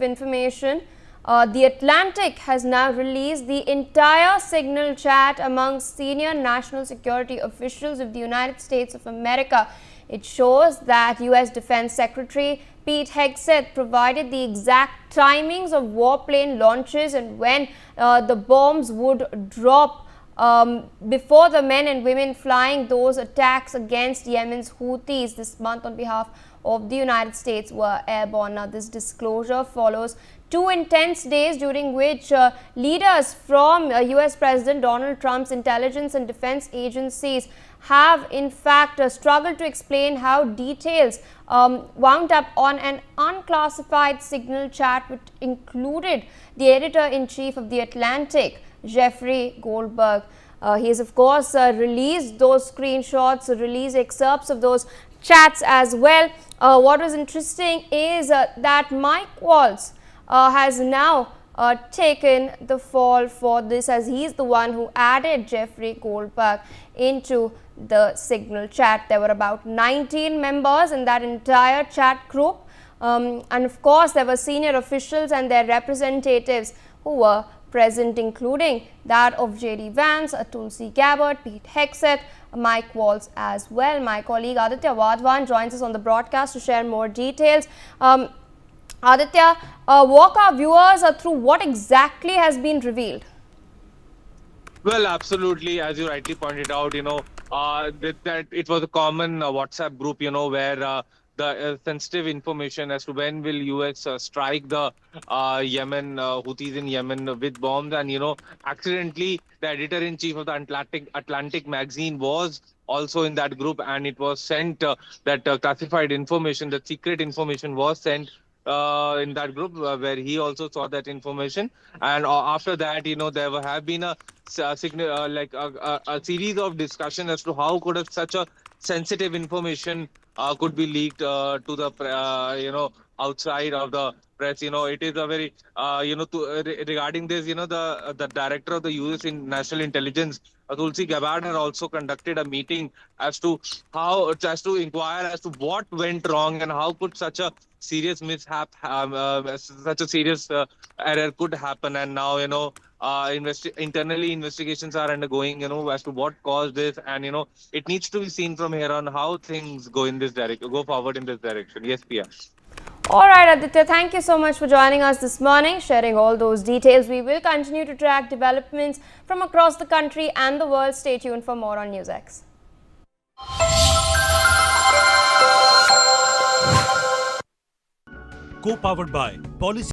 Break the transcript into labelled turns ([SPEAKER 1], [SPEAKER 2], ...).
[SPEAKER 1] of information. The Atlantic has now released the entire signal chat among senior national security officials of the United States of America. It shows that U.S. Defense Secretary Pete Hegseth provided the exact timings of warplane launches and when the bombs would drop before the men and women flying those attacks against Yemen's Houthis this month on behalf of the United States were airborne. Now, this disclosure follows 2 intense days during which leaders from US President Donald Trump's intelligence and defense agencies have in fact struggled to explain how details wound up on an unclassified signal chat which included the editor-in-chief of The Atlantic, Jeffrey Goldberg. He has of course released those screenshots, released excerpts of those chats as well. What was interesting is that Mike Waltz has now taken the fall for this, as he's the one who added Jeffrey Goldberg into the signal chat. There were about 19 members in that entire chat group, and of course there were senior officials and their representatives who were present, including that of J.D. Vance, Tulsi Gabbard, Pete Hegseth, Mike Waltz as well. My colleague Aditya Wadhwan joins us on the broadcast to share more details. Aditya, walk our viewers through what exactly has been revealed.
[SPEAKER 2] Well, absolutely. As you rightly pointed out, that it was a common WhatsApp group, where the sensitive information as to when will US strike the Yemen, Houthis in Yemen with bombs. And, accidentally, the editor-in-chief of the Atlantic magazine was also in that group, and it was sent that classified information, that secret information was sent in that group where he also saw that information. And after that, there have been a series of discussion as to how could such a sensitive information could be leaked to the outside of the press. It is a very regarding this, the director of the US National Intelligence, Tulsi Gabbard, had also conducted a meeting as to inquire as to what went wrong and how could such a serious mishap, such a serious error could happen. And now, internally investigations are undergoing, as to what caused this. And, it needs to be seen from here on how things go forward in this direction. Yes, Pia.
[SPEAKER 1] All right, Aditya, thank you so much for joining us this morning, sharing all those details. We will continue to track developments from across the country and the world. Stay tuned for more on NewsX.
[SPEAKER 3] Co-powered by Policy